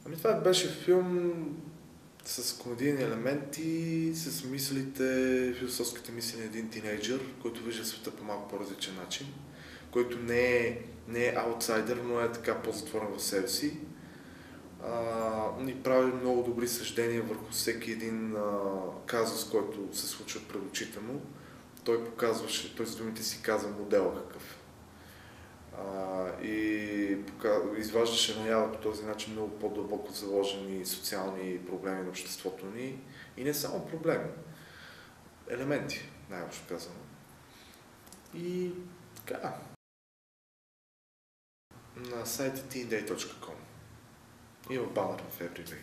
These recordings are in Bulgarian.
Ами това беше филм с комедийни елементи, с мислите, философските мисли на един тинейджър, който вижда света по малко по-различен начин, който не е аутсайдер, но е така по-затворен в себе си. Ни прави много добри съждения върху всеки един казус, който се случва пред очите му. Той с думите си каза модела какъв. И изваждаше наяве по този начин много по-дълбоко заложени социални проблеми на обществото ни. И не само проблеми, елементи, най-общо казано. И така. На сайта teenday.com има банър в EveryBG.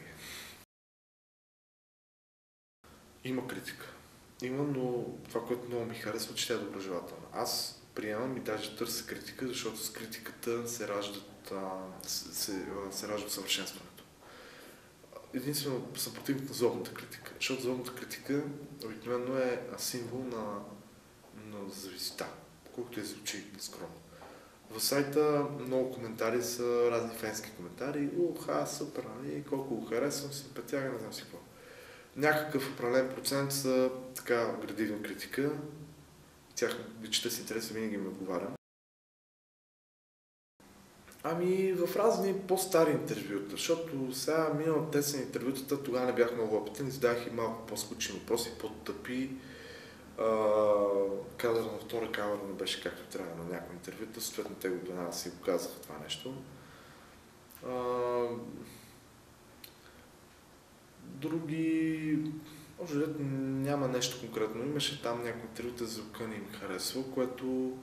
Има критика. Има, но това, което много ми харесва, че тя е доброжелателна. Аз приемам и даже търся критика, защото с критиката се ражда съвършенстването. Единствено съм противник на злобната критика, защото злобната критика обикновено е символ на зависита, колкото звучи скромно. В сайта много коментари са разни фенски коментари. Супер, нали? Колко го харесвам, симпатяга, не знам си какво. Някакъв определен процент са така градивна критика. Тях чета с интерес винаги ми отговарям. Ами в разни по-стари интервюта, защото сега минал тесен интервютата, тогава не бях много опитен, задах и малко по-скучни въпроси, по-тъпи. Кадър на втора камера не беше както трябва на някои интервюта, съответно те го донава си го казаха това нещо. Други... Може да няма нещо конкретно. Имаше там някои интервюта за звука не ми харесва, което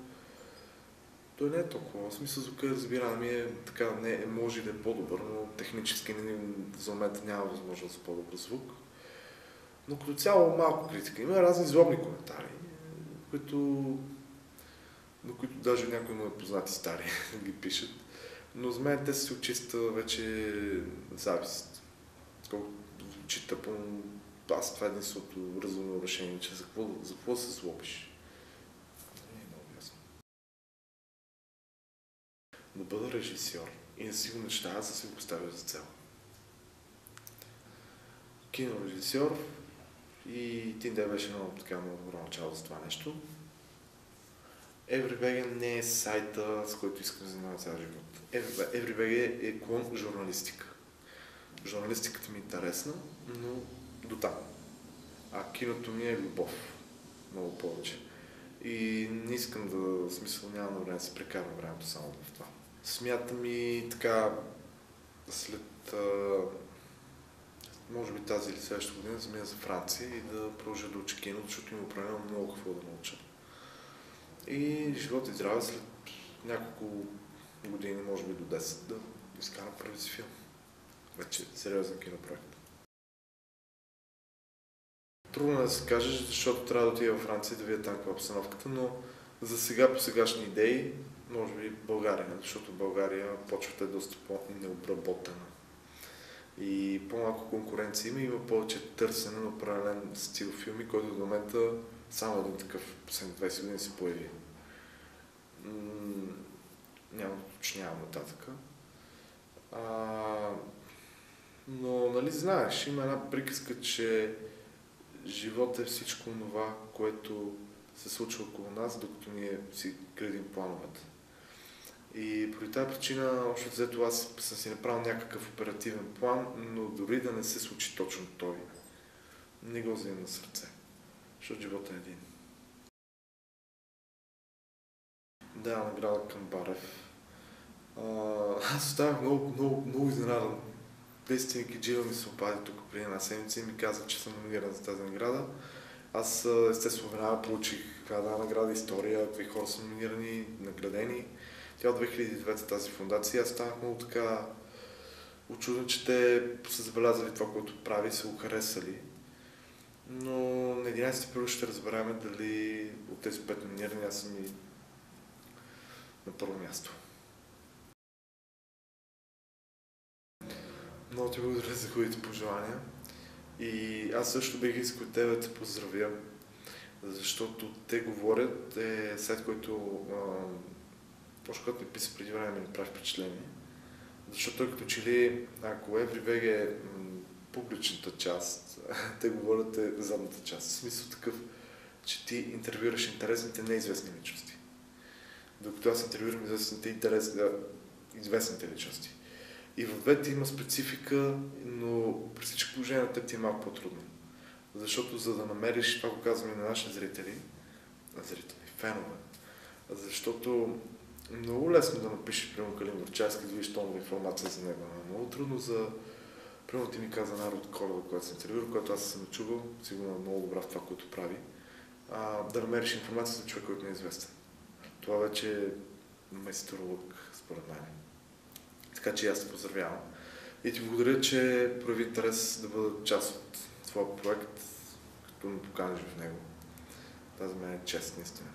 той не е толкова. В смисъл звука разбира ми така, може да е по-добър, но технически за момента няма възможност за по-добър звук. Но като цяло малко критика. Има разни злобни коментари, на които даже някои мои познати стари ги пишат. Но за мен те са си от чиста вече завист. Колкото звучи тъпо, аз това е единственото разумно решение, че за какво се злобиш? Не е много ясно. Да бъда режисьор и да си го мечтая, да си го поставя за цел. Кинорежисьор и TeenDay беше много добро начало за това нещо. EveryBG не е сайта, с който искам да занимавам цял живот. EveryBG е клон журналистика. Журналистиката ми е интересна, но до там. А киното ми е любов. Много повече. И не искам в смисъл нямам време да се прекарвам времето само в това. Смятам и така след може би тази или следващата година да замина за Франция и да продължа да уча кино, защото има определено много какво да науча. И живот и здраве след няколко години, може би до 10, да изкарам първи си филм. Вече сериозен кинопроект. Трудно да се кажеш, защото трябва да отида в Франция да видя там каква обстановката, но за сега по сегашни идеи, може би България, защото България почвата е доста по-необработена. И по-малко конкуренция има повече търсене на определен стил филми, който до момента само един такъв последните 20 години се появи. Няма да уточнявам нататък. Но, нали знаеш, има една приказка, че живот е всичко това, което се случва около нас, докато ние си градим плановете. И поради тази причина, общо взето, аз съм си направил някакъв оперативен план, но дори да не се случи точно той, не го взимам на сърце, защото живота е един. Да, награда към Барев. Аз оставях много изненадан. Дестин Киджиева ми се обади тук преди една седмица и ми каза, че съм номиниран за тази награда. Аз естествено веднага получих една награда, история, какви хора са номинирани, наградени. Тя от 2009 тази фундация. Аз станах много така учуден, че те са забелязали това, което прави, са го харесали. Но на 11 април ще разберем дали от тези 5 номинирани аз съм и на първо място. Много ти благодаря за хубавите пожелания. И аз също бих искал тебе да те поздравя Защото те говорят, е сайт, който точно като ми писа преди време ми прави впечатление. Защото той като че ли, ако EveryVeg е публичната част, те говорят е задната част. В смисъл такъв, че ти интервюираш интересните неизвестни личности. Докато аз интервюирам известните личности. И в двете има специфика, но при всички положения на теб ти е малко по-трудно. Защото за да намериш, това го казвам и на нашите зрители, фенове, защото много лесно да напишеш, примерно, Калин Горчарски, да видиш тонова информация за него. Много трудно за... Примерно ти ми каза Народ Колева, която се интервюира, която аз съм чувал, сигурно е много добра в това, което прави, да намериш информация за човек, който не е известен. Това вече е майсторолог, според мен. Така че аз те поздравявам. И ти благодаря, че прояви интерес да бъда част от твоя проект, като ме поканиш в него. Това за мен е чест, наистина.